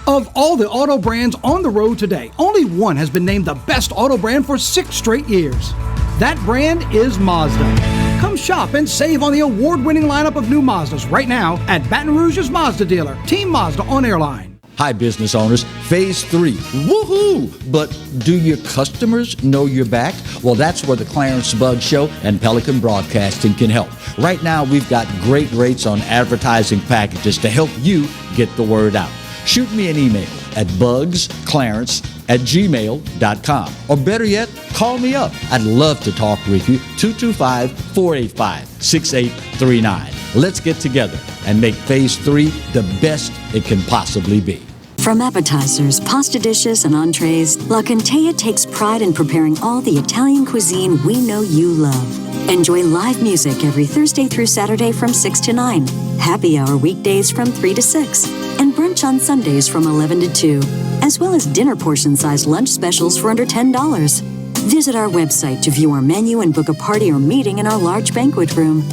Of all the auto brands on the road today, only one has been named the best auto brand for 6 straight years. That brand is Mazda. Come shop and save on the award-winning lineup of new Mazdas right now at Baton Rouge's Mazda dealer, Team Mazda on Airline. Hi, business owners. Phase 3. Woohoo! But do your customers know you're back? Well, that's where the Clarence Bug Show and Pelican Broadcasting can help. Right now, we've got great rates on advertising packages to help you get the word out. Shoot me an email at bugsclarence@gmail.com. Or better yet, call me up. I'd love to talk with you. 225-485-6839. Let's get together and make Phase 3 the best it can possibly be. From appetizers, pasta dishes, and entrees, La Contea takes pride in preparing all the Italian cuisine we know you love. Enjoy live music every Thursday through Saturday from 6 to 9, happy hour weekdays from 3 to 6, and brunch on Sundays from 11 to 2, as well as dinner portion-sized lunch specials for under $10. Visit our website to view our menu and book a party or meeting in our large banquet room.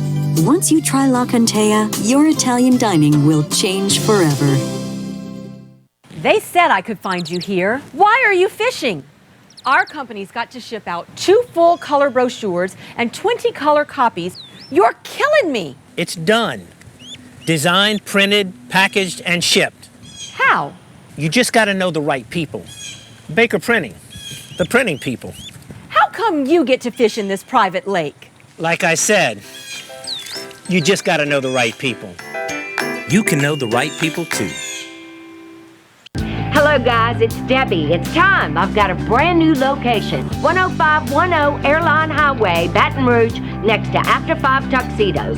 Once you try La Contea, your Italian dining will change forever. They said I could find you here. Why are you fishing? Our company's got to ship out 2 full color brochures and 20 color copies. You're killing me. It's done. Designed, printed, packaged, and shipped. How? You just got to know the right people. Baker Printing, the printing people. How come you get to fish in this private lake? Like I said, you just got to know the right people. You can know the right people too. Hello guys, it's Debbie. It's time. I've got a brand new location. 10510 Airline Highway, Baton Rouge, next to After 5 Tuxedos.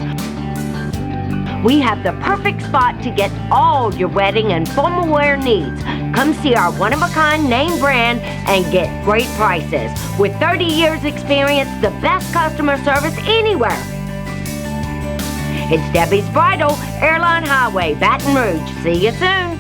We have the perfect spot to get all your wedding and formal wear needs. Come see our one-of-a-kind name brand and get great prices. With 30 years experience, the best customer service anywhere. It's Debbie's Bridal, Airline Highway, Baton Rouge. See you soon.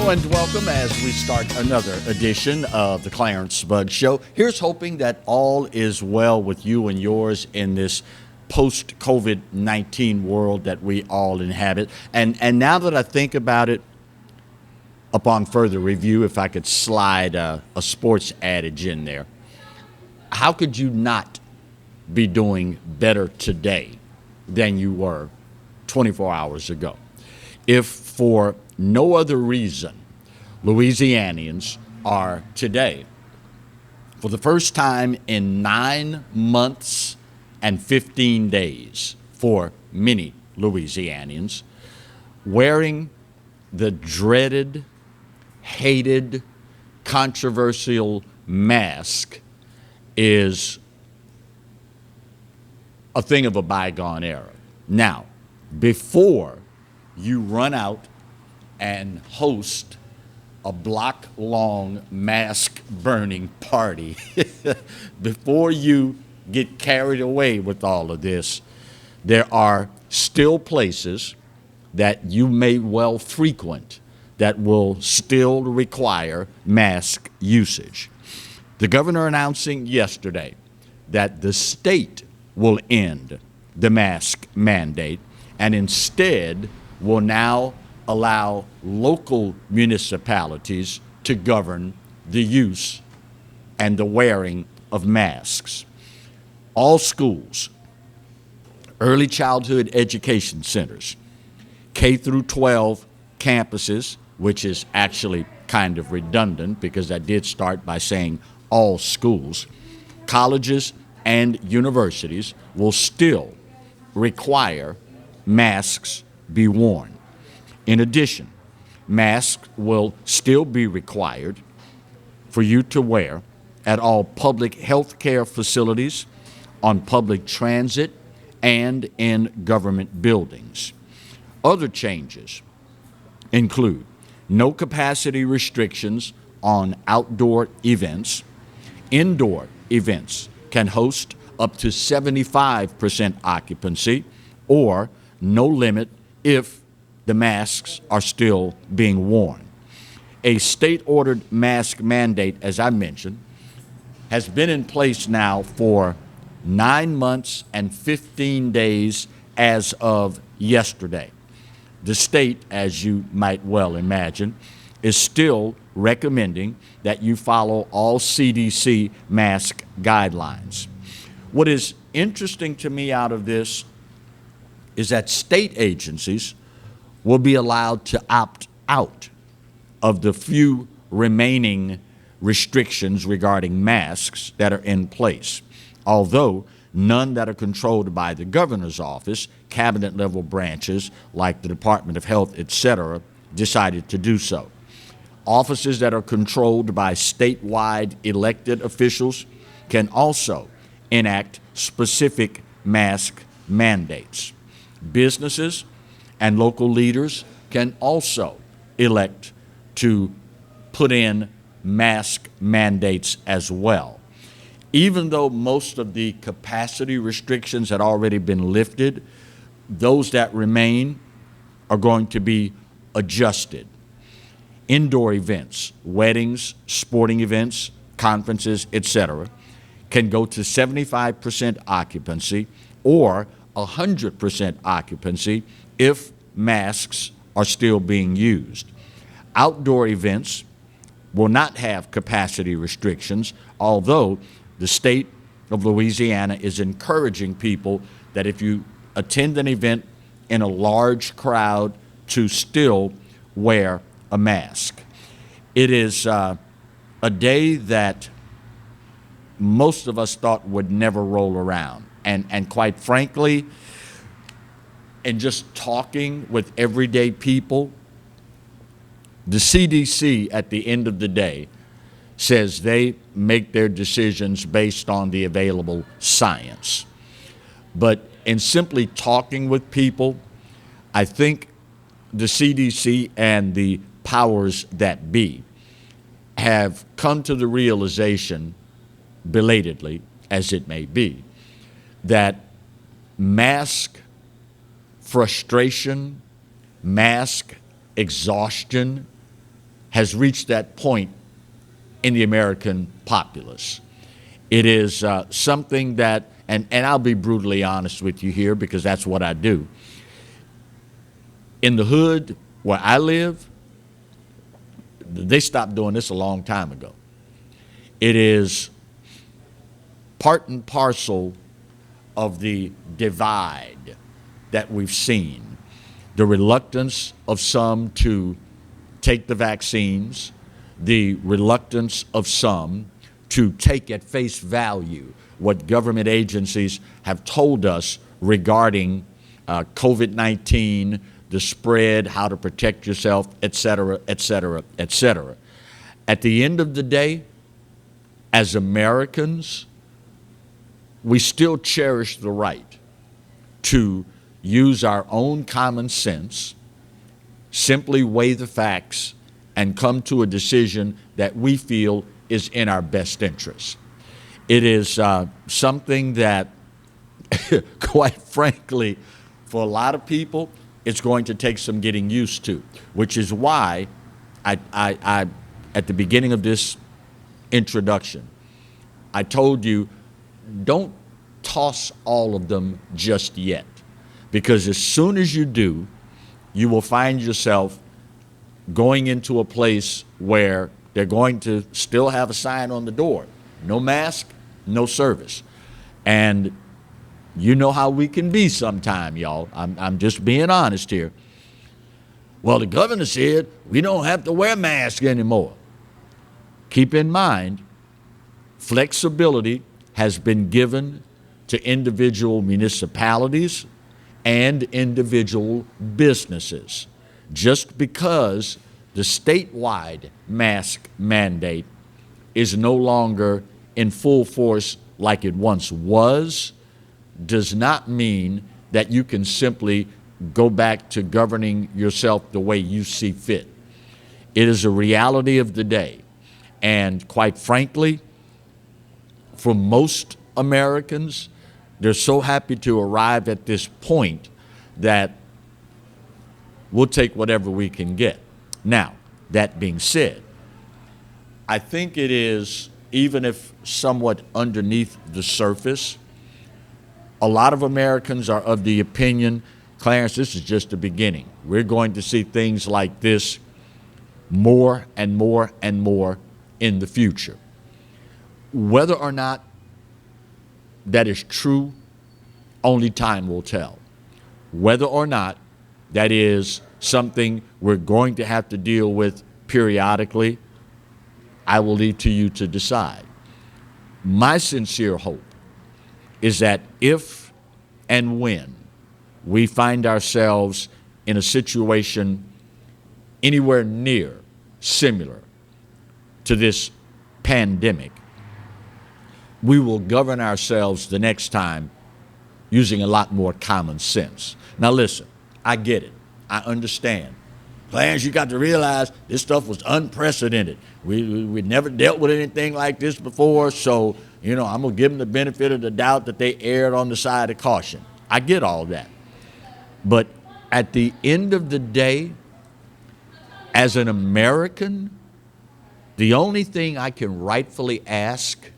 And welcome as we start another edition of the Clarence Bug Show. Here's hoping that all is well with you and yours in this post-COVID-19 world that we all inhabit. And now that I think about it, upon further review, if I could slide a sports adage in there, how could you not be doing better today than you were 24 hours ago? If for no other reason, Louisianians are today, for the first time in 9 months and 15 days, for many Louisianians, wearing the dreaded, hated, controversial mask is a thing of a bygone era. Now, before you run out and host a block-long mask-burning party, before you get carried away with all of this, there are still places that you may well frequent that will still require mask usage. The governor announcing yesterday that the state will end the mask mandate and instead will now allow local municipalities to govern the use and the wearing of masks. All schools, early childhood education centers, K through 12 campuses, which is actually kind of redundant because I did start by saying all schools, colleges and universities will still require masks be worn. In addition, masks will still be required for you to wear at all public health care facilities, on public transit, and in government buildings. Other changes include no capacity restrictions on outdoor events. Indoor events can host up to 75% occupancy, or no limit if the masks are still being worn. A state-ordered mask mandate, as I mentioned, has been in place now for 9 months and 15 days as of yesterday. The state, as you might well imagine, is still recommending that you follow all CDC mask guidelines. What is interesting to me out of this is that state agencies will be allowed to opt out of the few remaining restrictions regarding masks that are in place, although none that are controlled by the governor's office, cabinet level branches like the Department of Health, etc., decided to do so. Offices that are controlled by statewide elected officials can also enact specific mask mandates. Businesses and local leaders can also elect to put in mask mandates as well. Even though most of the capacity restrictions had already been lifted, those that remain are going to be adjusted. Indoor events, weddings, sporting events, conferences, etc., can go to 75% occupancy or 100% occupancy if masks are still being used. Outdoor events will not have capacity restrictions, although the state of Louisiana is encouraging people that if you attend an event in a large crowd to still wear a mask. It is a day that most of us thought would never roll around. And quite frankly, in just talking with everyday people, the CDC at the end of the day says they make their decisions based on the available science. But in simply talking with people, I think the CDC and the powers that be have come to the realization, belatedly as it may be, that mask frustration, mask exhaustion has reached that point in the American populace. It is something that, and I'll be brutally honest with you here because that's what I do. In the hood where I live, they stopped doing this a long time ago. It is part and parcel of the divide that we've seen. The reluctance of some to take the vaccines, the reluctance of some to take at face value what government agencies have told us regarding COVID-19, the spread, how to protect yourself, et cetera, et cetera, et cetera. At the end of the day, as Americans, we still cherish the right to use our own common sense, simply weigh the facts, and come to a decision that we feel is in our best interest. It is something that, quite frankly, for a lot of people, it's going to take some getting used to, which is why I at the beginning of this introduction, I told you, don't toss all of them just yet, because as soon as you do, you will find yourself going into a place where they're going to still have a sign on the door, no mask, no service. And you know how we can be sometime, y'all. I'm just being honest here. Well, the governor said we don't have to wear masks anymore. Keep in mind, flexibility has been given to individual municipalities and individual businesses. Just because the statewide mask mandate is no longer in full force like it once was, does not mean that you can simply go back to governing yourself the way you see fit. It is a reality of the day. And quite frankly, for most Americans, they're so happy to arrive at this point that we'll take whatever we can get. Now, that being said, I think it is, even if somewhat underneath the surface, a lot of Americans are of the opinion, Clarence, this is just the beginning. We're going to see things like this more and more and more in the future. Whether or not that is true, only time will tell. Whether or not that is something we're going to have to deal with periodically, I will leave to you to decide. My sincere hope is that if and when we find ourselves in a situation anywhere near similar to this pandemic, we will govern ourselves the next time using a lot more common sense. Now listen, I get it. I understand. Clarence, you got to realize this stuff was unprecedented. We never dealt with anything like this before, so, I'm going to give them the benefit of the doubt that they erred on the side of caution. I get all that. But at the end of the day, as an American, the only thing I can rightfully ask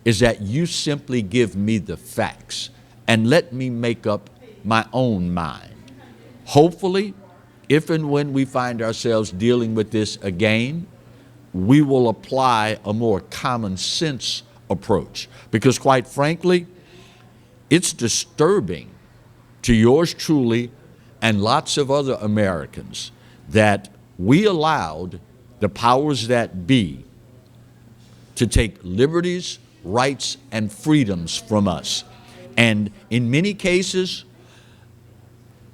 is that you simply give me the facts and let me make up my own mind. Hopefully, if and when we find ourselves dealing with this again, we will apply a more common sense approach. Because quite frankly, it's disturbing to yours truly and lots of other Americans that we allowed the powers that be to take liberties, rights, and freedoms from us. And in many cases,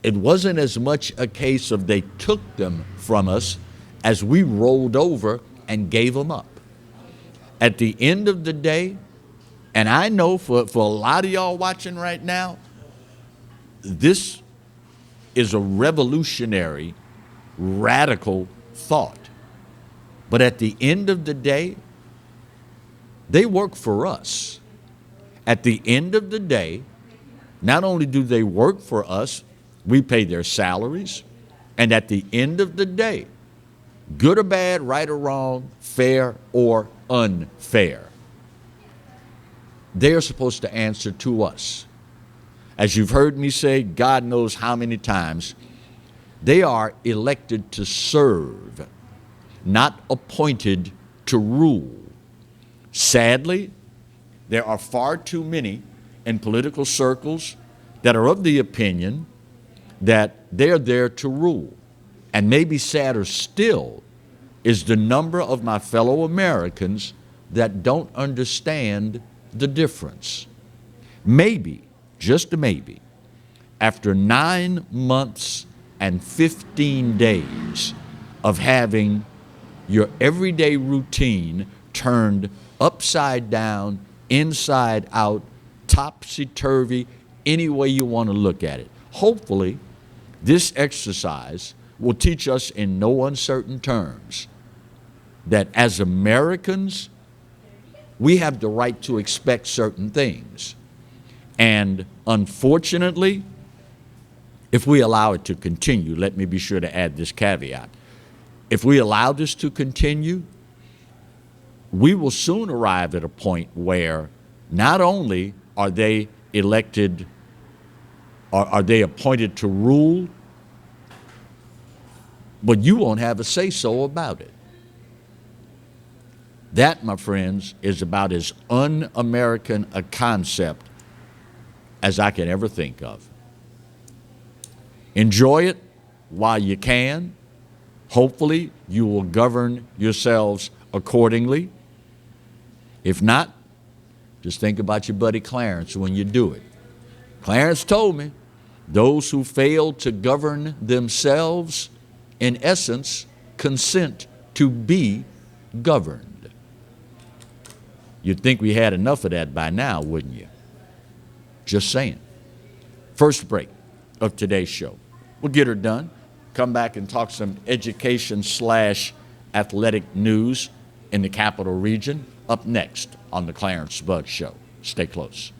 it wasn't as much a case of they took them from us as we rolled over and gave them up. At the end of the day, and I know for a lot of y'all watching right now, this is a revolutionary, radical thought. But at the end of the day, they work for us. At the end of the day, not only do they work for us, we pay their salaries, and at the end of the day, good or bad, right or wrong, fair or unfair, they are supposed to answer to us. As you've heard me say, God knows how many times, they are elected to serve, not appointed to rule. Sadly, there are far too many in political circles that are of the opinion that they're there to rule. And maybe sadder still is the number of my fellow Americans that don't understand the difference. Maybe, just maybe, after 9 months and 15 days of having your everyday routine turned upside down, inside out, topsy-turvy, any way you want to look at it. Hopefully, this exercise will teach us in no uncertain terms that as Americans, we have the right to expect certain things. And unfortunately, if we allow it to continue, let me be sure to add this caveat. If we allow this to continue, we will soon arrive at a point where not only are they elected, or are they appointed to rule, but you won't have a say-so about it. That, my friends, is about as un-American a concept as I can ever think of. Enjoy it while you can. Hopefully, you will govern yourselves accordingly. If not, just think about your buddy Clarence when you do it. Clarence told me, those who fail to govern themselves, in essence, consent to be governed. You'd think we had enough of that by now, wouldn't you? Just saying. First break of today's show. We'll get her done. Come back and talk some education/athletic news in the capital region. Up next on the Clarence Bud Show. Stay close.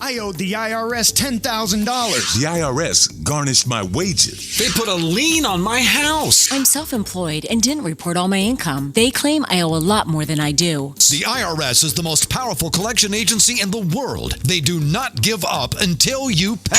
I owed the IRS $10,000. The IRS garnished my wages. They put a lien on my house. I'm self-employed and didn't report all my income. They claim I owe a lot more than I do. The IRS is the most powerful collection agency in the world. They do not give up until you pay.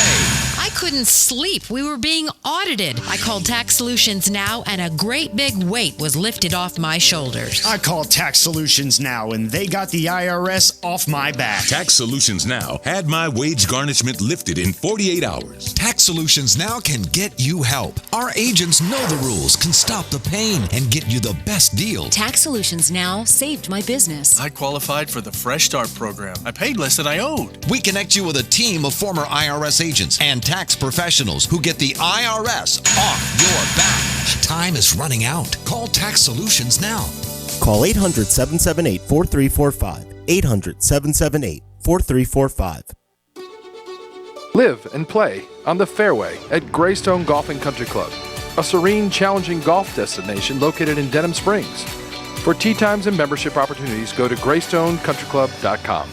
I couldn't sleep. We were being audited. I called Tax Solutions Now, and a great big weight was lifted off my shoulders. I called Tax Solutions Now, and they got the IRS off my back. Tax Solutions Now had my wage garnishment lifted in 48 hours. Tax Solutions Now can get you help. Our agents know the rules, can stop the pain, and get you the best deal. Tax Solutions Now saved my business. I qualified for the Fresh Start program. I paid less than I owed. We connect you with a team of former IRS agents and tax professionals who get the IRS off your back. Time is running out. Call Tax Solutions now. Call 800-778-4345. 800-778-4345. Live and play on the fairway at Greystone Golf and Country Club, a serene, challenging golf destination located in Denham Springs. For tee times and membership opportunities, go to GreystonecountryClub.com.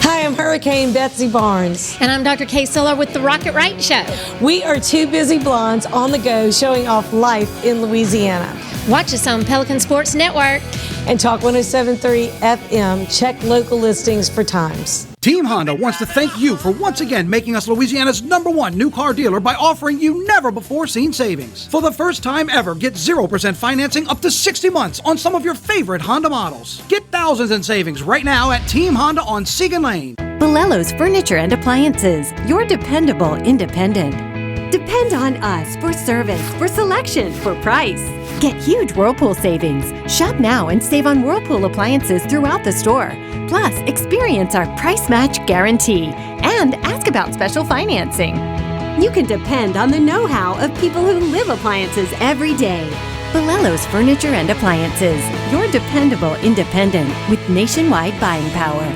Hi, I'm Hurricane Betsy Barnes. And I'm Dr. Kay Siller with The Rocket Right Show. We are two busy blondes on the go showing off life in Louisiana. Watch us on Pelican Sports Network. And Talk 107.3 FM. Check local listings for times. Team Honda wants to thank you for once again making us Louisiana's #1 new car dealer by offering you never-before-seen savings. For the first time ever, get 0% financing up to 60 months on some of your favorite Honda models. Get thousands in savings right now at Team Honda on Segan Lane. Balello's Furniture and Appliances, your dependable independent. Depend on us for service, for selection, for price. Get huge Whirlpool savings. Shop now and save on Whirlpool appliances throughout the store. Plus, experience our price match guarantee and ask about special financing. You can depend on the know-how of people who live appliances every day. Balello's Furniture and Appliances, your dependable independent with nationwide buying power.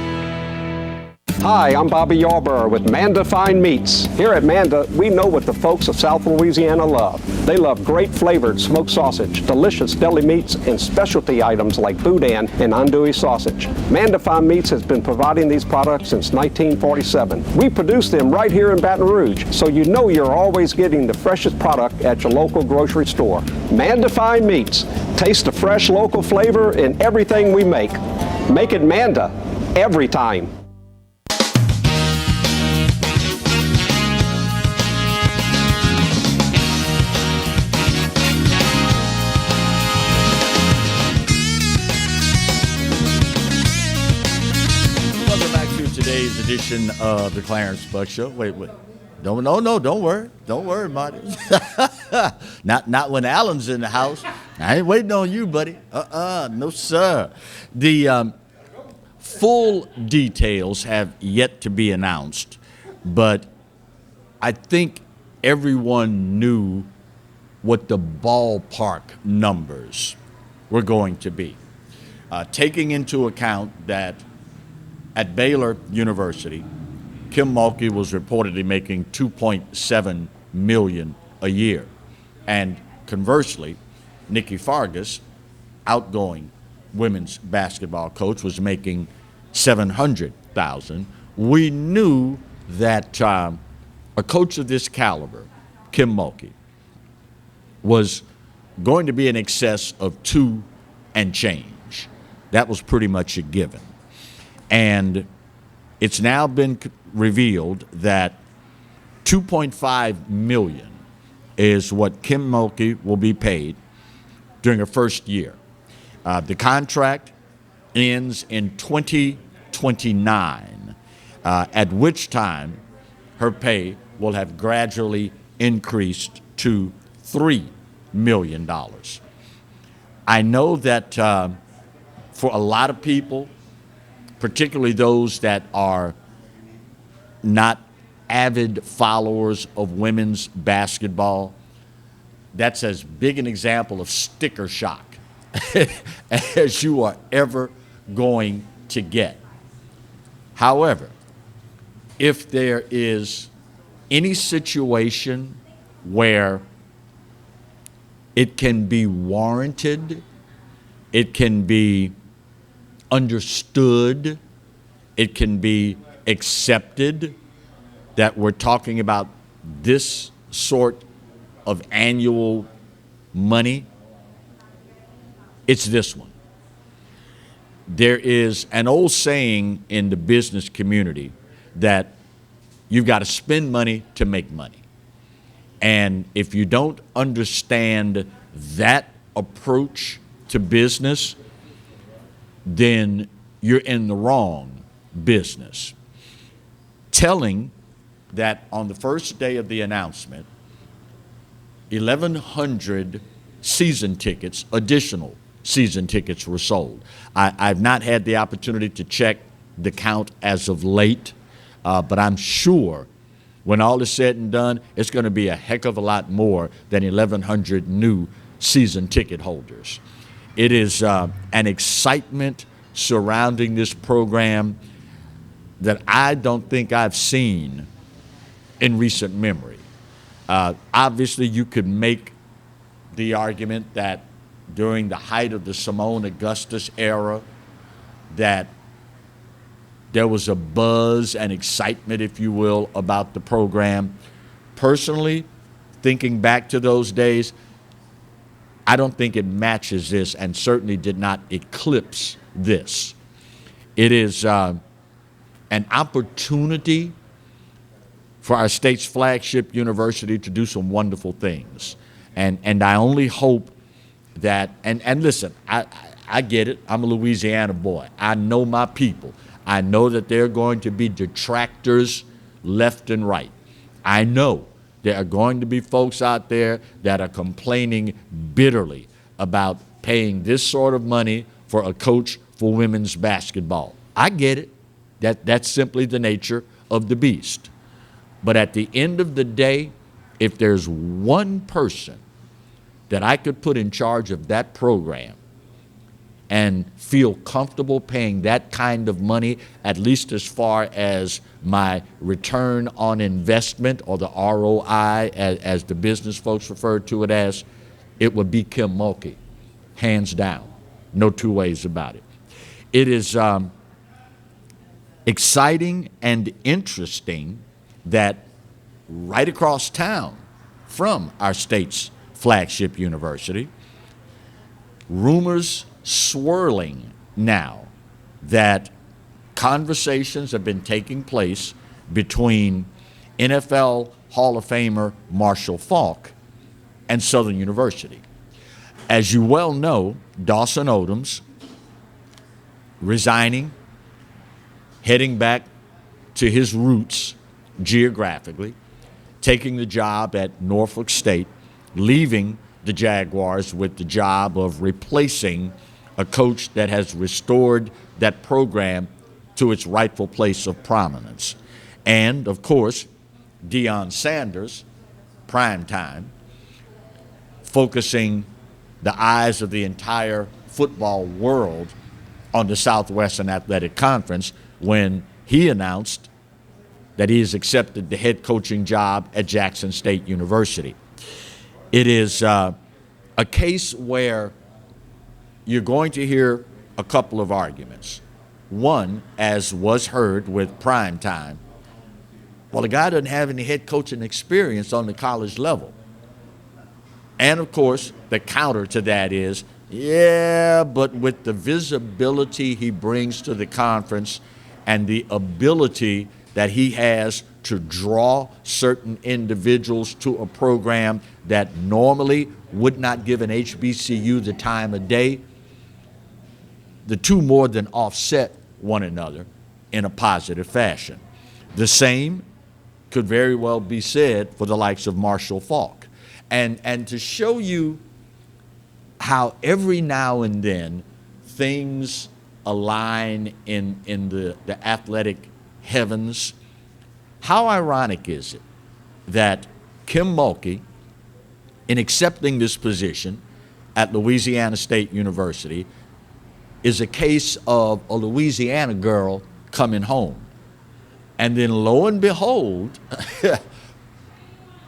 Hi, I'm Bobby Yarborough with Manda Fine Meats. Here at Manda, we know what the folks of South Louisiana love. They love great flavored smoked sausage, delicious deli meats, and specialty items like boudin and andouille sausage. Manda Fine Meats has been providing these products since 1947. We produce them right here in Baton Rouge, so you know you're always getting the freshest product at your local grocery store. Manda Fine Meats. Taste the fresh local flavor in everything we make. Make it Manda every time. Today's edition of the Clarence Bud Show. Wait. Don't worry, Marty. not when Alan's in the house. I ain't waiting on you, buddy. No sir. The full details have yet to be announced, but I think everyone knew what the ballpark numbers were going to be, taking into account that at Baylor University, Kim Mulkey was reportedly making $2.7 million a year. And conversely, Nikki Fargas, outgoing women's basketball coach, was making $700,000. We knew that a coach of this caliber, Kim Mulkey, was going to be in excess of $2 and change. That was pretty much a given. And it's now been revealed that $2.5 million is what Kim Mulkey will be paid during her first year. The contract ends in 2029, at which time her pay will have gradually increased to $3 million. I know that for a lot of people, particularly those that are not avid followers of women's basketball, that's as big an example of sticker shock as you are ever going to get. However, if there is any situation where it can be warranted, it can be understood, it can be accepted that we're talking about this sort of annual money, it's this one. There is an old saying in the business community that you've got to spend money to make money. And if you don't understand that approach to business, then you're in the wrong business. Telling that on the first day of the announcement, 1,100 season tickets, additional season tickets were sold. I've not had the opportunity to check the count as of late, but I'm sure when all is said and done, it's going to be a heck of a lot more than 1,100 new season ticket holders. It is an excitement surrounding this program that I don't think I've seen in recent memory. Obviously, you could make the argument that during the height of the Simone Augustus era, that there was a buzz and excitement, if you will, about the program. Personally, thinking back to those days, I don't think it matches this and certainly did not eclipse this. It is an opportunity for our state's flagship university to do some wonderful things. And I only hope that, and listen, I get it. I'm a Louisiana boy. I know my people. I know that there are going to be detractors left and right. I know there are going to be folks out there that are complaining bitterly about paying this sort of money for a coach for women's basketball. I get it. That's simply the nature of the beast. But at the end of the day, if there's one person that I could put in charge of that program and feel comfortable paying that kind of money, at least as far as my return on investment, or the ROI, as the business folks refer to it as, it would be Kim Mulkey, hands down. No two ways about it. It is exciting and interesting that right across town from our state's flagship university, rumors swirling now that conversations have been taking place between NFL Hall of Famer Marshall Faulk and Southern University. As you well know, Dawson Odoms resigning, heading back to his roots geographically, taking the job at Norfolk State, leaving the Jaguars with the job of replacing a coach that has restored that program to its rightful place of prominence. And, of course, Deion Sanders, prime time, focusing the eyes of the entire football world on the Southwestern Athletic Conference when he announced that he has accepted the head coaching job at Jackson State University. It is a case where you're going to hear a couple of arguments. One, as was heard with prime time, well, the guy doesn't have any head coaching experience on the college level. And of course, the counter to that is, yeah, but with the visibility he brings to the conference and the ability that he has to draw certain individuals to a program that normally would not give an HBCU the time of day, the two more than offset one another in a positive fashion. The same could very well be said for the likes of Marshall Faulk. And to show you how every now and then things align in the athletic heavens, how ironic is it that Kim Mulkey, in accepting this position at Louisiana State University, is a case of a Louisiana girl coming home. And then lo and behold,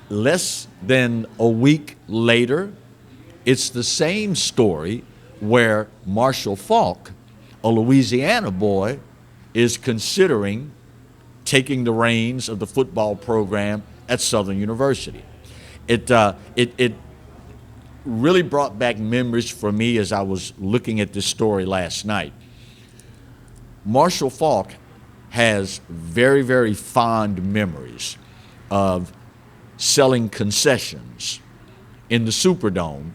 less than a week later, it's the same story where Marshall Faulk, a Louisiana boy, is considering taking the reins of the football program at Southern University. It really brought back memories for me as I was looking at this story last night. Marshall Faulk has very, very fond memories of selling concessions in the Superdome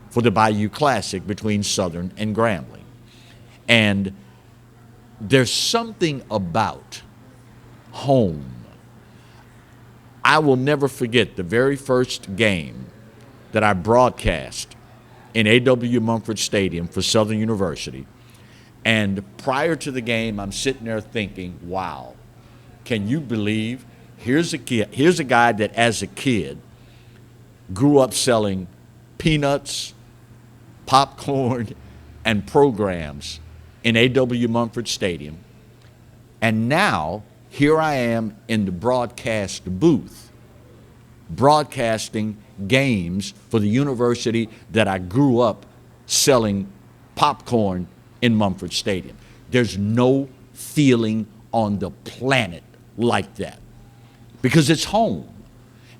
for the Bayou Classic between Southern and Grambling. And there's something about home. I will never forget the very first game that I broadcast in A.W. Mumford Stadium for Southern University. And prior to the game, I'm sitting there thinking, wow, can you believe here's a guy that as a kid grew up selling peanuts, popcorn, and programs in A.W. Mumford Stadium. And now here I am in the broadcast booth, broadcasting games for the university that I grew up selling popcorn in Mumford Stadium. There's no feeling on the planet like that because it's home.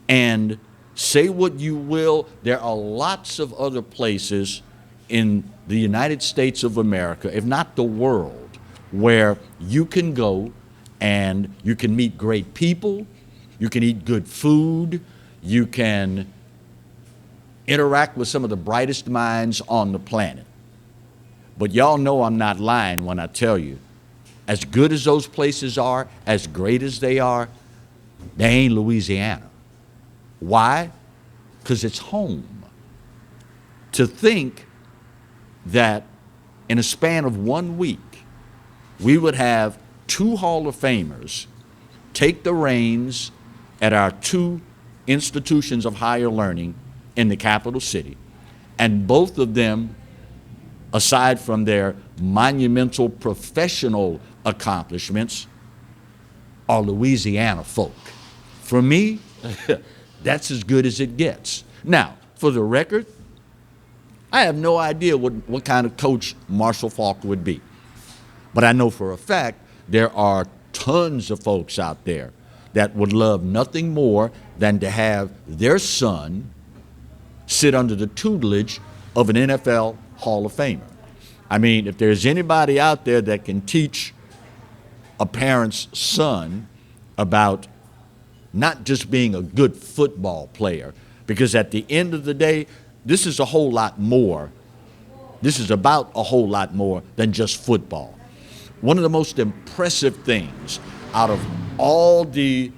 And say what you will, there are lots of other places in the United States of America, if not the world, where you can go and you can meet great people, you can eat good food, you can interact with some of the brightest minds on the planet. But y'all know I'm not lying when I tell you, as good as those places are, as great as they are, they ain't Louisiana. Why? Because it's home. To think that in a span of 1 week, we would have 2 Hall of Famers take the reins at our 2 institutions of higher learning in the capital city, and both of them, aside from their monumental professional accomplishments, are Louisiana folk. For me, that's as good as it gets. Now, for the record, I have no idea what kind of coach Marshall Faulk would be. But I know for a fact there are tons of folks out there that would love nothing more than to have their son sit under the tutelage of an NFL Hall of Famer. I mean, if there's anybody out there that can teach a parent's son about not just being a good football player, because at the end of the day, this is a whole lot more. This is about a whole lot more than just football. One of the most impressive things out of all the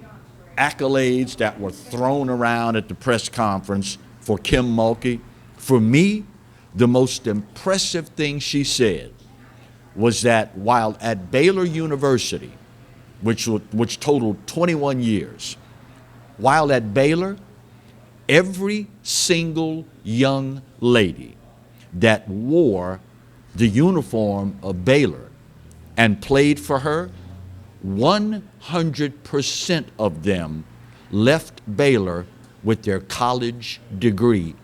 accolades that were thrown around at the press conference for Kim Mulkey, for me, the most impressive thing she said was that while at Baylor University, which totaled 21 years, while at Baylor, every single young lady that wore the uniform of Baylor and played for her, 100% of them left Baylor with their college degree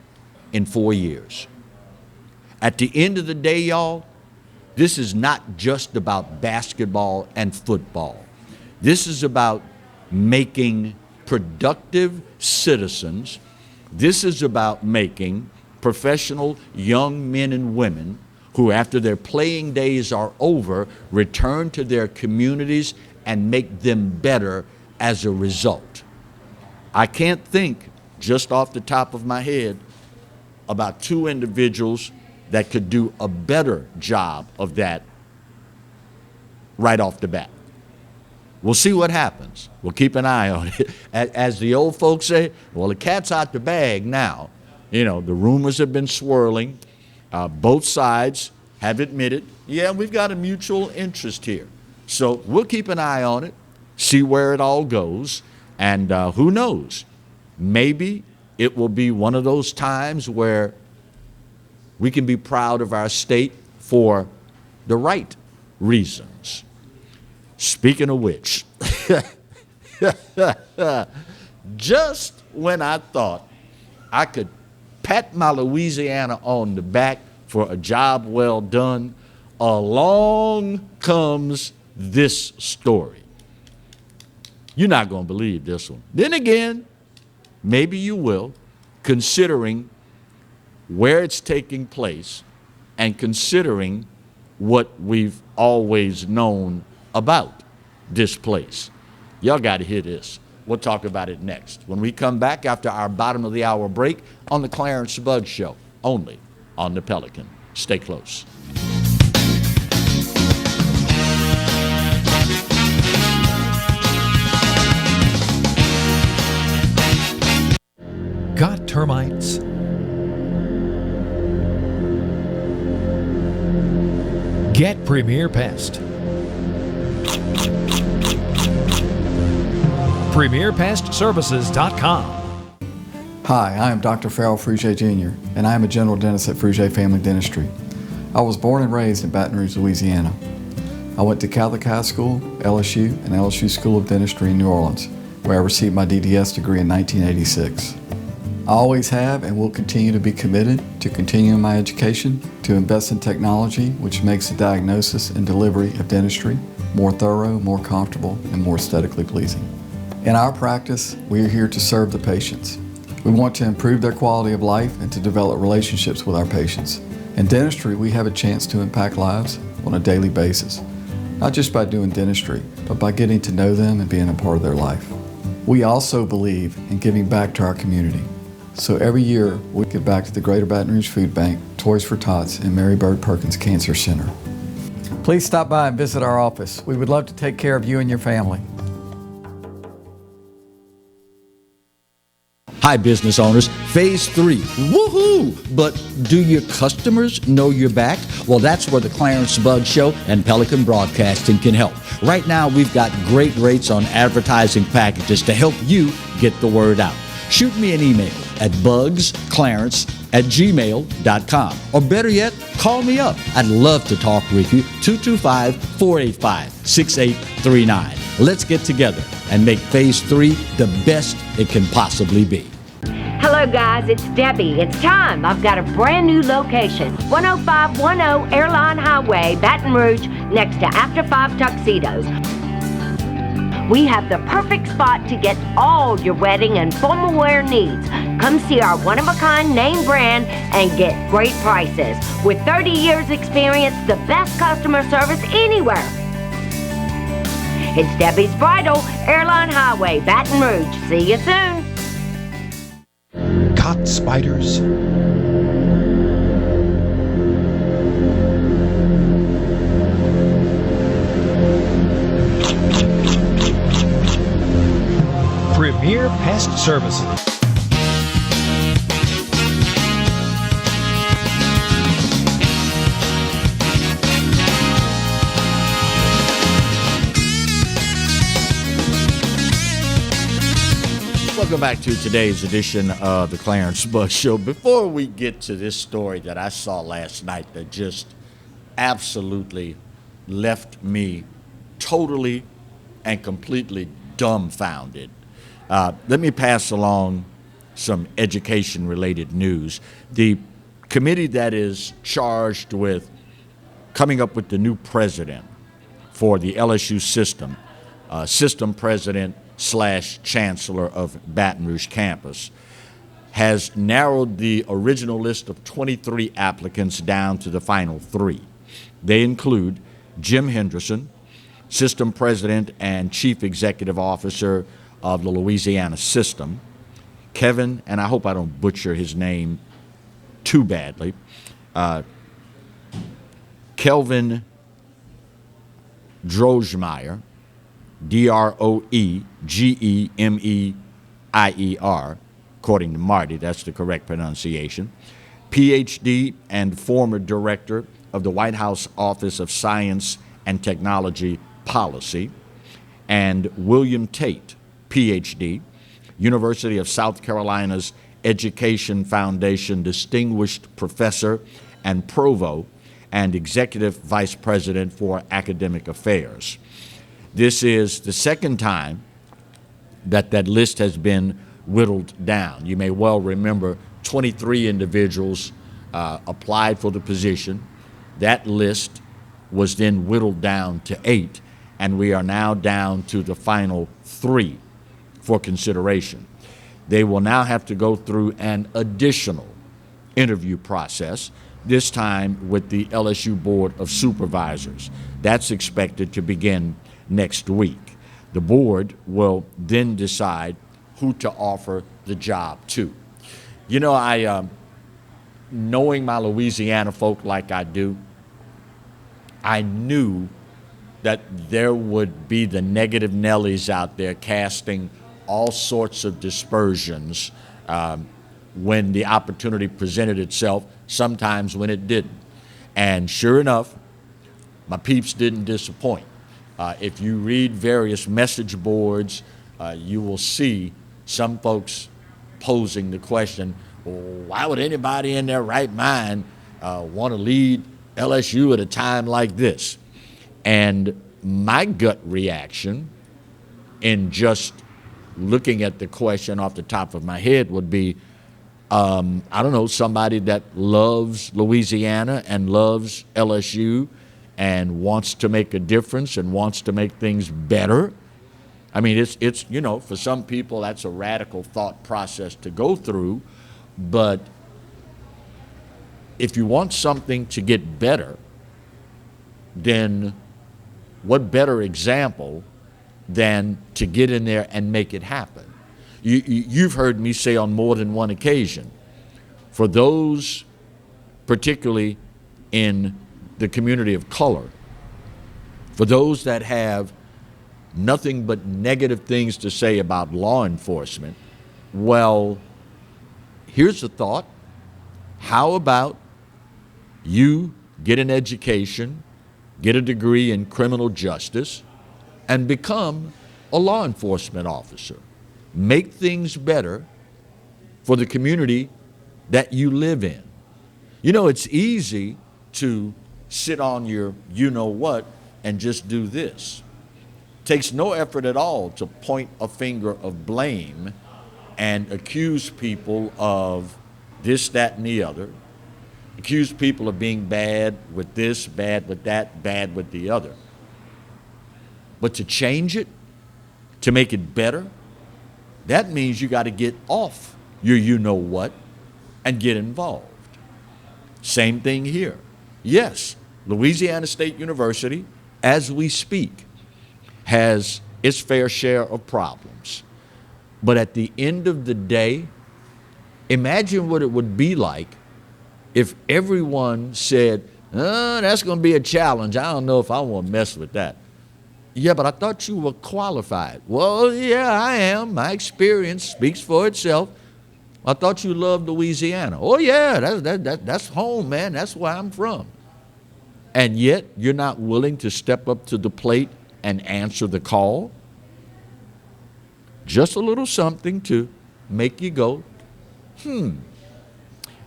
in 4 years. At the end of the day, y'all, this is not just about basketball and football. This is about making productive citizens. This is about making professional young men and women who, after their playing days are over, return to their communities and make them better as a result. I can't think, just off the top of my head, about 2 individuals that could do a better job of that right off the bat. We'll see what happens. We'll keep an eye on it. As the old folks say, well, the cat's out the bag now. You know, the rumors have been swirling. Both sides have admitted, yeah, we've got a mutual interest here. So we'll keep an eye on it, see where it all goes, and who knows, maybe it will be one of those times where we can be proud of our state for the right reasons. Speaking of which, just when I thought I could pat my Louisiana on the back for a job well done, along comes this story. You're not going to believe this one. Then again, maybe you will, considering where it's taking place and considering what we've always known about this place. Y'all got to hear this. We'll talk about it next when we come back after our bottom of the hour break on the Clarence Bugg Show, only on the Pelican. Stay close. Got termites? Get Premier Pest. PremierPestServices.com. Hi, I am Dr. Farrell Frugier Jr., and I am a general dentist at Frugier Family Dentistry. I was born and raised in Baton Rouge, Louisiana. I went to Catholic High School, LSU, and LSU School of Dentistry in New Orleans, where I received my DDS degree in 1986. I always have and will continue to be committed to continuing my education, to invest in technology which makes the diagnosis and delivery of dentistry more thorough, more comfortable, and more aesthetically pleasing. In our practice, we are here to serve the patients. We want to improve their quality of life and to develop relationships with our patients. In dentistry, we have a chance to impact lives on a daily basis, not just by doing dentistry, but by getting to know them and being a part of their life. We also believe in giving back to our community. So every year, we give back to the Greater Baton Rouge Food Bank, Toys for Tots, and Mary Bird Perkins Cancer Center. Please stop by and visit our office. We would love to take care of you and your family. Hi, business owners. Phase 3. Woohoo! But do your customers know you're back? Well, that's where the Clarence Bugg Show and Pelican Broadcasting can help. Right now, we've got great rates on advertising packages to help you get the word out. Shoot me an email at bugsclarence@gmail.com. Or better yet, call me up. I'd love to talk with you. 225-485-6839. Let's get together and make Phase 3 the best it can possibly be. Hello guys, it's Debbie. It's time. I've got a brand new location. 10510 Airline Highway, Baton Rouge, next to After 5 Tuxedos. We have the perfect spot to get all your wedding and formal wear needs. Come see our one-of-a-kind name brand and get great prices. With 30 years experience, the best customer service anywhere. It's Debbie's Bridal, Airline Highway, Baton Rouge. See you soon. Caught spiders? Premier Pest Services. Welcome back to today's edition of the Clarence Bugg Show. Before we get to this story that I saw last night that just absolutely left me totally and completely dumbfounded, let me pass along some education-related news. The committee that is charged with coming up with the new president for the LSU system, system president / chancellor of Baton Rouge campus, has narrowed the original list of 23 applicants down to the final 3. They include Jim Henderson, system president and chief executive officer of the Louisiana system, Kevin, and I hope I don't butcher his name too badly, Kelvin Drogemeyer, Droegemeier, according to Marty, that's the correct pronunciation, PhD and former director of the White House Office of Science and Technology Policy, and William Tate, PhD, University of South Carolina's Education Foundation Distinguished Professor and Provost and Executive Vice President for Academic Affairs. This is the second time that list has been whittled down. You may well remember 23 individuals applied for the position. That list was then whittled down to 8, and we are now down to the final 3 for consideration. They will now have to go through an additional interview process, this time with the LSU Board of Supervisors. That's expected to begin next week. The board will then decide who to offer the job to. You know, knowing my Louisiana folk like I do, I knew that there would be the negative Nellies out there casting all sorts of dispersions when the opportunity presented itself, sometimes when it didn't. And sure enough, my peeps didn't disappoint. If you read various message boards, you will see some folks posing the question, why would anybody in their right mind want to lead LSU at a time like this? And my gut reaction in just looking at the question off the top of my head would be, I don't know, somebody that loves Louisiana and loves LSU and wants to make a difference and wants to make things better. I mean, it's you know, for some people that's a radical thought process to go through, but if you want something to get better, then what better example than to get in there and make it happen? You've heard me say on more than one occasion, for those particularly in the community of color, for those that have nothing but negative things to say about law enforcement, well, here's the thought. How about you get an education, get a degree in criminal justice, and become a law enforcement officer? Make things better for the community that you live in. You know, it's easy to sit on your you-know-what and just do this. Takes no effort at all to point a finger of blame and accuse people of this, that, and the other. Accuse people of being bad with this, bad with that, bad with the other. But to change it, to make it better, that means you got to get off your you-know-what and get involved. Same thing here. Yes, Louisiana State University, as we speak, has its fair share of problems. But at the end of the day, imagine what it would be like if everyone said, that's going to be a challenge. I don't know if I want to mess with that. Yeah, but I thought you were qualified. Well, yeah, I am. My experience speaks for itself. I thought you loved Louisiana. Oh, yeah, that's home, man. That's where I'm from. And yet you're not willing to step up to the plate and answer the call? Just a little something to make you go,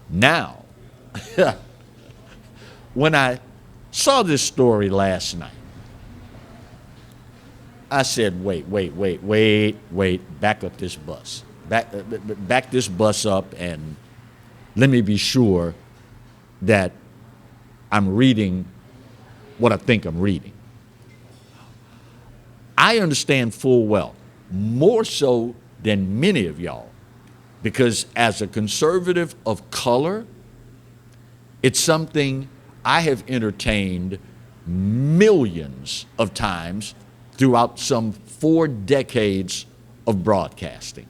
Now, when I saw this story last night, I said, wait, back up this bus. Back this bus up and let me be sure that I'm reading what I think I'm reading. I understand full well, more so than many of y'all, because as a conservative of color, it's something I have entertained millions of times throughout some 4 decades of broadcasting.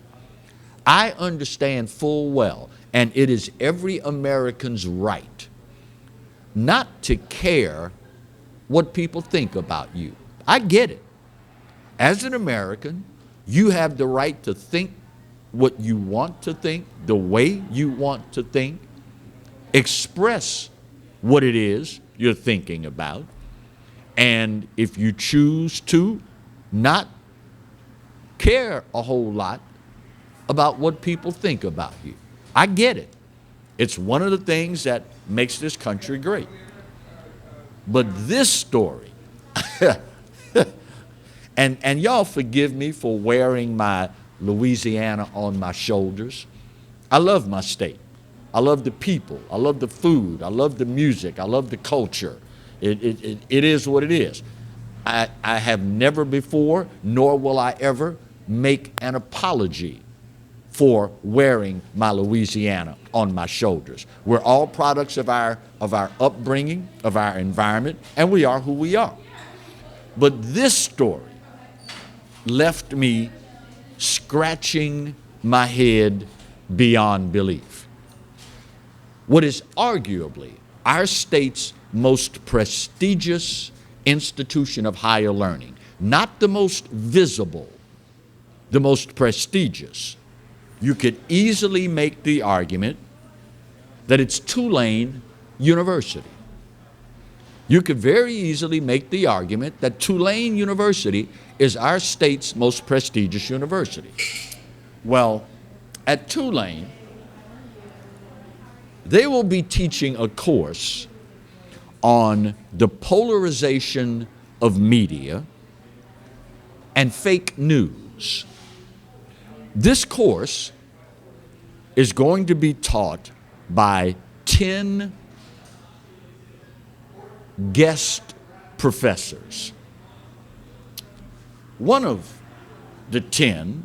I understand full well, and it is every American's right not to care what people think about you. I get it. As an American, you have the right to think what you want to think, the way you want to think, express what it is you're thinking about. And if you choose to not care a whole lot about what people think about you, I get it. It's one of the things that makes this country great. But this story, and y'all forgive me for wearing my Louisiana on my shoulders. I love my state. I love the people. I love the food. I love the music. I love the culture. It is what it is. I have never before, nor will I ever, make an apology for wearing my Louisiana on my shoulders. We're all products of our upbringing, of our environment, and we are who we are. But this story left me scratching my head beyond belief. What is arguably our state's most prestigious institution of higher learning, not the most visible, the most prestigious. You could easily make the argument that it's Tulane University. You could very easily make the argument that Tulane University is our state's most prestigious university. Well, at Tulane, they will be teaching a course on the polarization of media and fake news. This course is going to be taught by 10 guest professors. One of the 10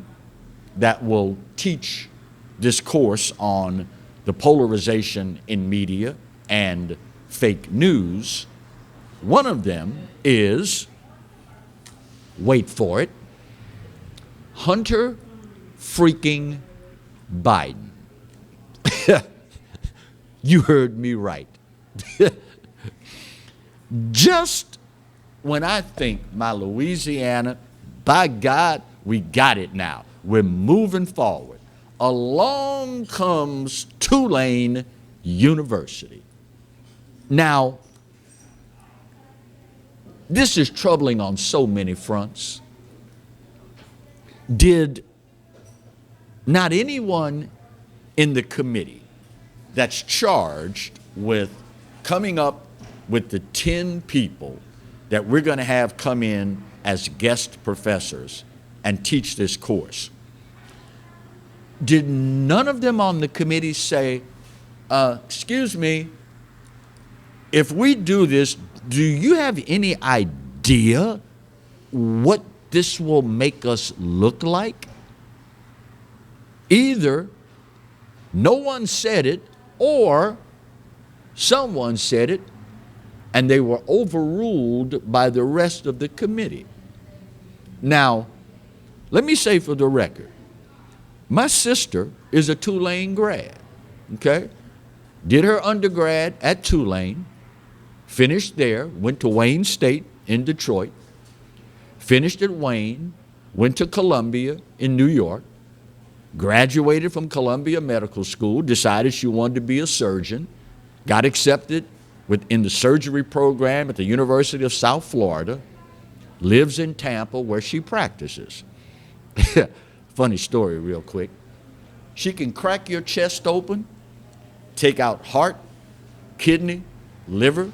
that will teach this course on the polarization in media and fake news, one of them is, wait for it, Hunter freaking Biden. You heard me right. Just when I think my Louisiana, by God, we got it now. We're moving forward. Along comes Tulane University. Now, this is troubling on so many fronts. Did not anyone in the committee that's charged with coming up with the 10 people that we're going to have come in as guest professors and teach this course, did none of them on the committee say, excuse me, if we do this, do you have any idea what this will make us look like? Either no one said it or someone said it and they were overruled by the rest of the committee. Now, let me say for the record, my sister is a Tulane grad, okay? Did her undergrad at Tulane, finished there, went to Wayne State in Detroit, finished at Wayne, went to Columbia in New York, graduated from Columbia Medical School, decided she wanted to be a surgeon, got accepted in the surgery program at the University of South Florida, lives in Tampa where she practices. Funny story real quick. She can crack your chest open, take out heart, kidney, liver,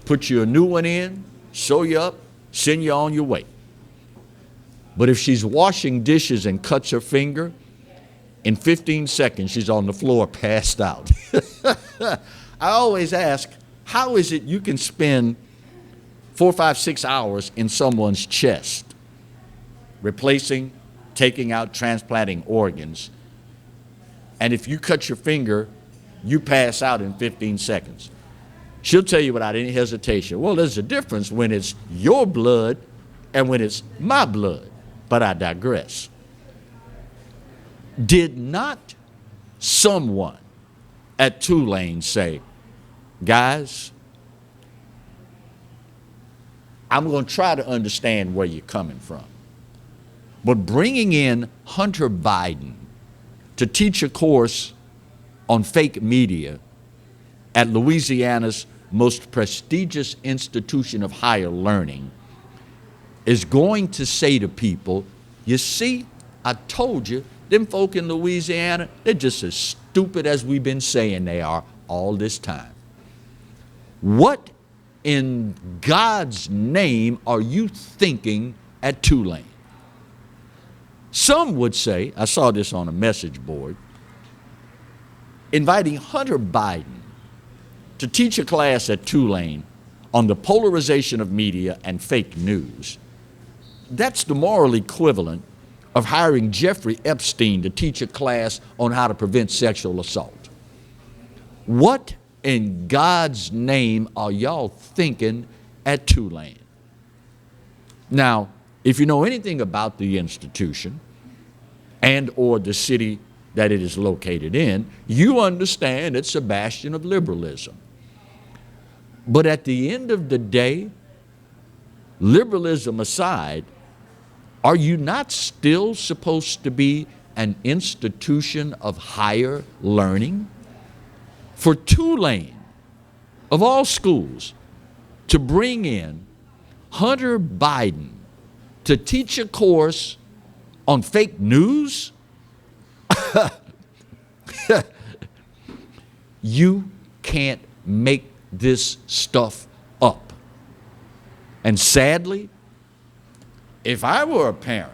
put you a new one in, sew you up, send you on your way. But if she's washing dishes and cuts her finger, in 15 seconds she's on the floor passed out. I always ask, how is it you can spend 4, 5, 6 hours in someone's chest, replacing, taking out, transplanting organs, and if you cut your finger, you pass out in 15 seconds? She'll tell you without any hesitation, well, there's a difference when it's your blood and when it's my blood. But I digress. Did not someone at Tulane say, guys, I'm going to try to understand where you're coming from, but bringing in Hunter Biden to teach a course on fake media at Louisiana's most prestigious institution of higher learning is going to say to people, you see, I told you, them folk in Louisiana, they're just as stupid as we've been saying they are all this time. What in God's name are you thinking at Tulane? Some would say, I saw this on a message board, inviting Hunter Biden to teach a class at Tulane on the polarization of media and fake news. That's the moral equivalent of hiring Jeffrey Epstein to teach a class on how to prevent sexual assault. What in God's name are y'all thinking at Tulane? Now, if you know anything about the institution and or the city that it is located in, you understand it's a bastion of liberalism. But at the end of the day, liberalism aside, are you not still supposed to be an institution of higher learning? For Tulane, of all schools, to bring in Hunter Biden to teach a course on fake news? You can't make this stuff up. And sadly, if I were a parent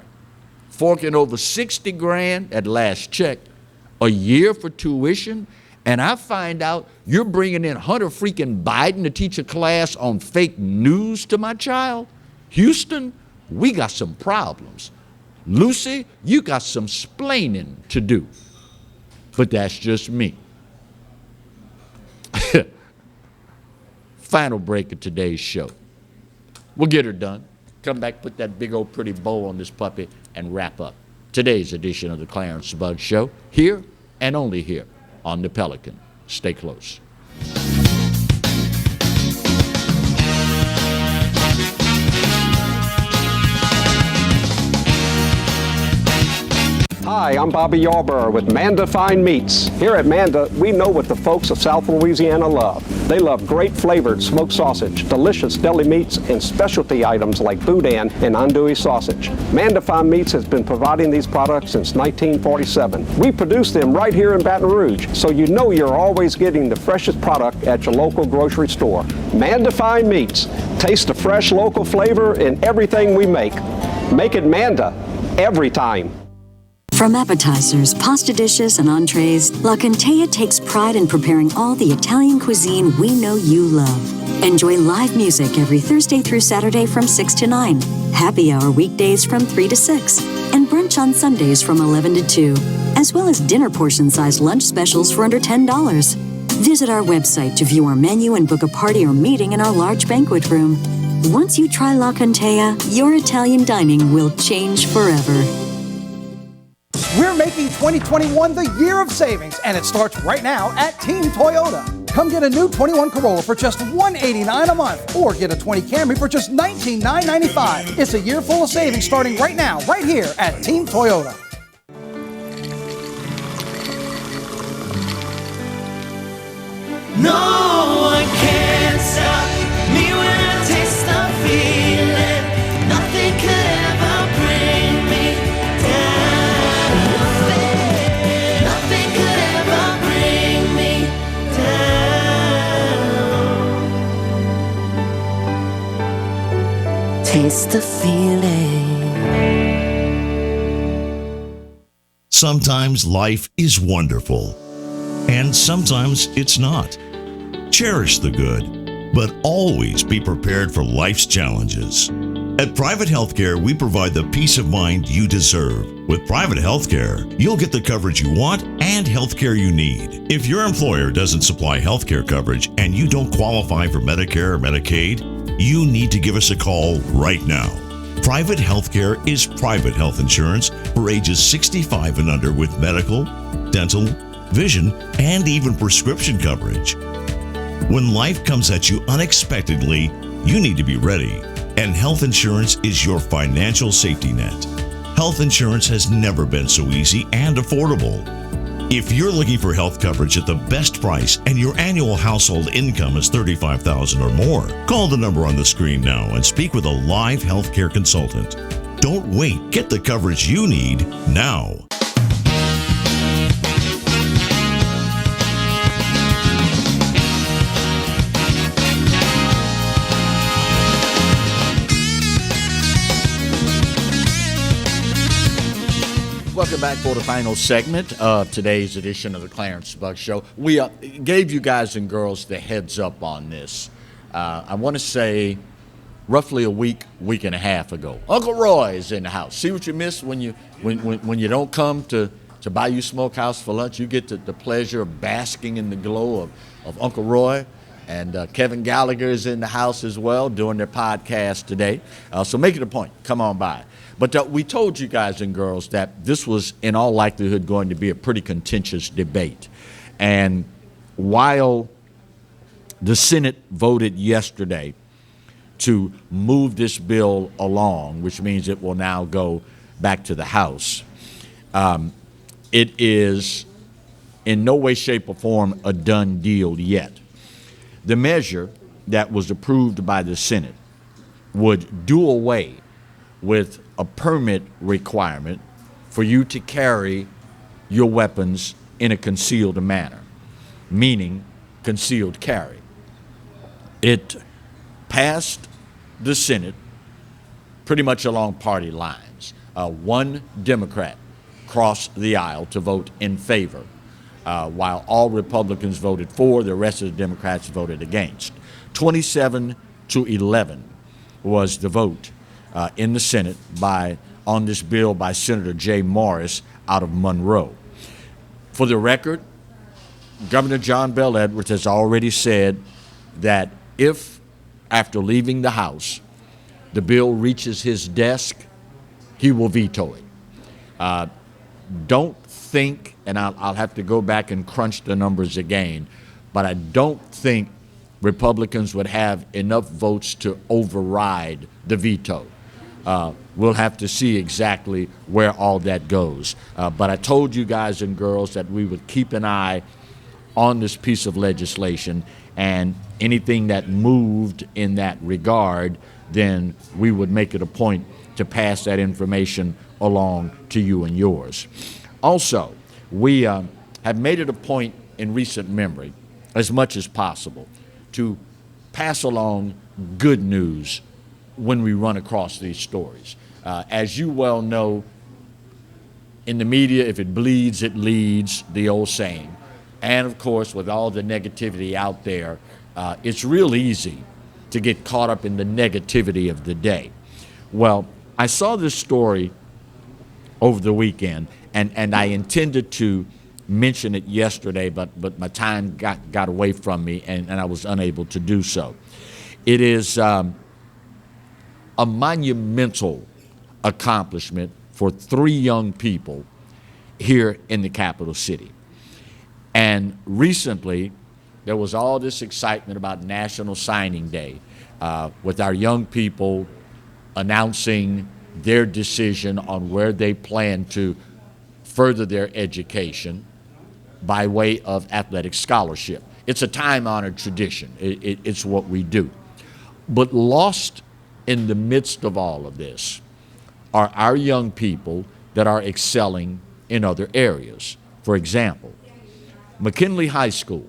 forking over 60 grand at last check a year for tuition, and I find out you're bringing in Hunter freaking Biden to teach a class on fake news to my child, Houston, we got some problems. Lucy, you got some splaining to do. But that's just me. Final break of today's show. We'll get her done. Come back, put that big old pretty bow on this puppy, and wrap up today's edition of the Clarence Bud Show, here and only here on the Pelican. Stay close. Hi, I'm Bobby Yarborough with Manda Fine Meats. Here at Manda, we know what the folks of South Louisiana love. They love great flavored smoked sausage, delicious deli meats, and specialty items like boudin and andouille sausage. Manda Fine Meats has been providing these products since 1947. We produce them right here in Baton Rouge, so you know you're always getting the freshest product at your local grocery store. Manda Fine Meats. Taste the fresh local flavor in everything we make. Make it Manda every time. From appetizers, pasta dishes, and entrees, La Cantea takes pride in preparing all the Italian cuisine we know you love. Enjoy live music every Thursday through Saturday from 6 to 9, happy hour weekdays from 3 to 6, and brunch on Sundays from 11 to 2, as well as dinner portion-sized lunch specials for under $10. Visit our website to view our menu and book a party or meeting in our large banquet room. Once you try La Cantea, your Italian dining will change forever. We're making 2021 the year of savings, and it starts right now at Team Toyota. Come get a new 21 Corolla for just $189 a month, or get a 20 Camry for just $19,995. It's a year full of savings starting right now, right here at Team Toyota. No one can stop me when I taste the feeling. Nothing could ever bring me down. Nothing could ever bring me down. Taste the feeling. Sometimes life is wonderful, and sometimes it's not. Cherish the good, but always be prepared for life's challenges. At Private Healthcare, we provide the peace of mind you deserve. With Private Healthcare, you'll get the coverage you want and healthcare you need. If your employer doesn't supply healthcare coverage and you don't qualify for Medicare or Medicaid, you need to give us a call right now. Private Healthcare is private health insurance for ages 65 and under with medical, dental, vision, and even prescription coverage. When life comes at you unexpectedly, you need to be ready, and health insurance is your financial safety net. Health insurance has never been so easy and affordable. If you're looking for health coverage at the best price and your annual household income is $35,000 or more, call the number on the screen now and speak with a live healthcare consultant. Don't wait. Get the coverage you need now. Welcome back for the final segment of today's edition of the Clarence Buck Show. We gave you guys and girls the heads up on this. I want to say roughly a week and a half ago. Uncle Roy is in the house. See what you miss when you don't come to Bayou Smokehouse for lunch? You get the pleasure of basking in the glow of Uncle Roy. And Kevin Gallagher is in the house as well doing their podcast today. So make it a point. Come on by. But we told you guys and girls that this was in all likelihood going to be a pretty contentious debate. And while the Senate voted yesterday to move this bill along, which means it will now go back to the House, it is in no way, shape, or form a done deal yet. The measure that was approved by the Senate would do away with a permit requirement for you to carry your weapons in a concealed manner, meaning concealed carry. It passed the Senate pretty much along party lines. One Democrat crossed the aisle to vote in favor, while all Republicans voted for, the rest of the Democrats voted against. 27-11 was the vote in the Senate on this bill by Senator Jay Morris out of Monroe. For the record, Governor John Bel Edwards has already said that if, after leaving the House, the bill reaches his desk, he will veto it. Don't think, and I'll have to go back and crunch the numbers again, but I don't think Republicans would have enough votes to override the veto. We'll have to see exactly where all that goes. But I told you guys and girls that we would keep an eye on this piece of legislation, and anything that moved in that regard, then we would make it a point to pass that information along to you and yours. Also, we have made it a point in recent memory, as much as possible, to pass along good news when we run across these stories. As you well know, in the media, if it bleeds, it leads, the old saying. And of course, with all the negativity out there, it's real easy to get caught up in the negativity of the day. Well, I saw this story over the weekend, and I intended to mention it yesterday, but my time got away from me, and I was unable to do so. It is a monumental accomplishment for 3 young people here in the capital city. And recently, there was all this excitement about National Signing Day, with our young people announcing their decision on where they plan to further their education by way of athletic scholarship. It's a time-honored tradition. It's what we do. But lost in the midst of all of this are our young people that are excelling in other areas. For example, McKinley High School,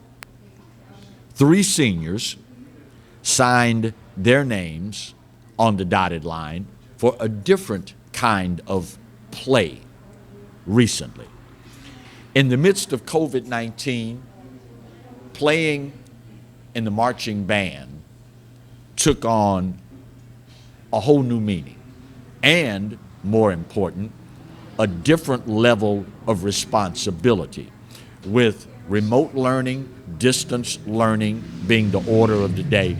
3 seniors signed their names on the dotted line for a different kind of play recently. In the midst of COVID-19, playing in the marching band took on a whole new meaning, and more important, a different level of responsibility, with remote learning, distance learning being the order of the day.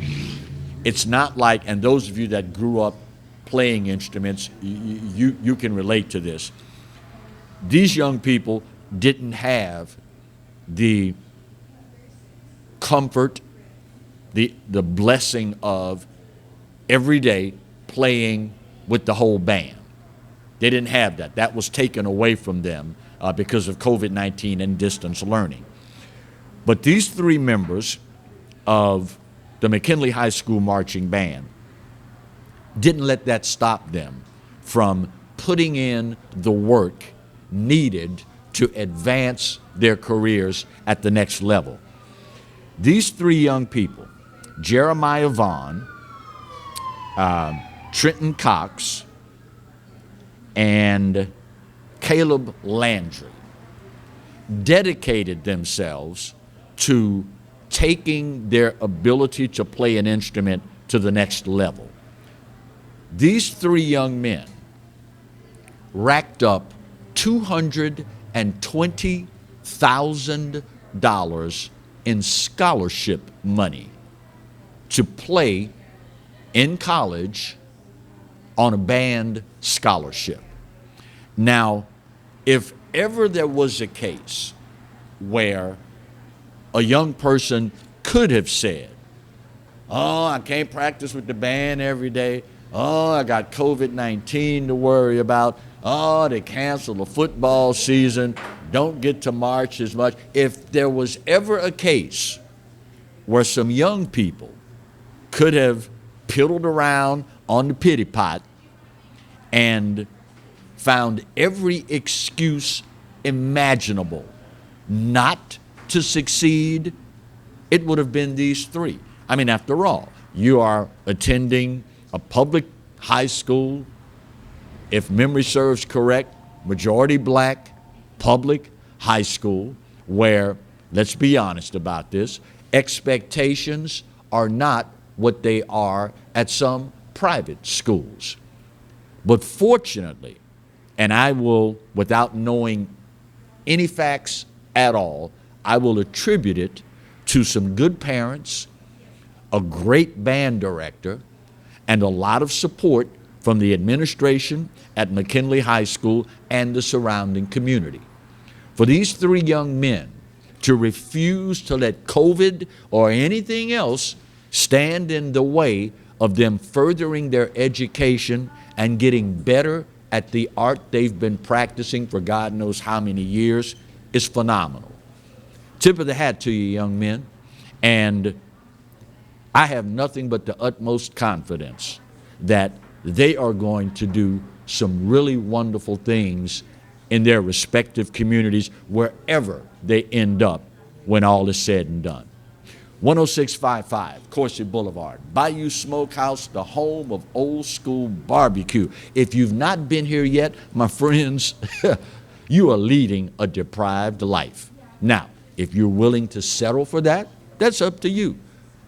It's not like, and those of you that grew up playing instruments, you can relate to this. These young people didn't have the comfort, the blessing of every day playing with the whole band. They didn't have that. That was taken away from them because of COVID-19 and distance learning. But these 3 members of the McKinley High School Marching Band didn't let that stop them from putting in the work needed to advance their careers at the next level. These 3 young people, Jeremiah Vaughn, Trenton Cox, and Caleb Landry, dedicated themselves to taking their ability to play an instrument to the next level. These 3 young men racked up $220,000 in scholarship money to play in college on a band scholarship. Now, if ever there was a case where a young person could have said, oh, I can't practice with the band every day. Oh, I got COVID-19 to worry about. Oh, they canceled the football season. Don't get to march as much. If there was ever a case where some young people could have piddled around on the pity pot and found every excuse imaginable not to succeed, it would have been these 3. I mean, after all, you are attending a public high school, if memory serves correct, majority black public high school, where, let's be honest about this, expectations are not what they are at some private schools. But fortunately, and I will, without knowing any facts at all, I will attribute it to some good parents, a great band director, and a lot of support from the administration at McKinley High School and the surrounding community. For these 3 young men to refuse to let COVID or anything else stand in the way of them furthering their education and getting better at the art they've been practicing for God knows how many years is phenomenal. Tip of the hat to you, young men. And I have nothing but the utmost confidence that they are going to do some really wonderful things in their respective communities wherever they end up when all is said and done. 10655 Coursey Boulevard, Bayou Smokehouse, the home of old school barbecue. If you've not been here yet, my friends, you are leading a deprived life. Now, if you're willing to settle for that, that's up to you.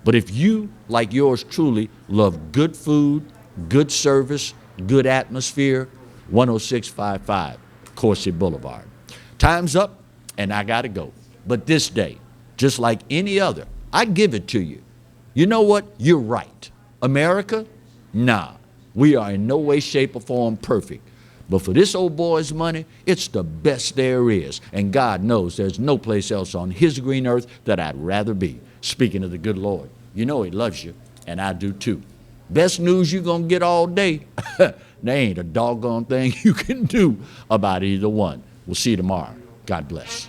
But if you, like yours truly, love good food, good service, good atmosphere, 10655 Coursey Boulevard. Time's up and I gotta go. But this day, just like any other, I give it to you. You know what? You're right. America? Nah. We are in no way, shape, or form perfect. But for this old boy's money, it's the best there is. And God knows there's no place else on his green earth that I'd rather be. Speaking of the good Lord, you know he loves you, and I do too. Best news you're going to get all day. There ain't a doggone thing you can do about either one. We'll see you tomorrow. God bless.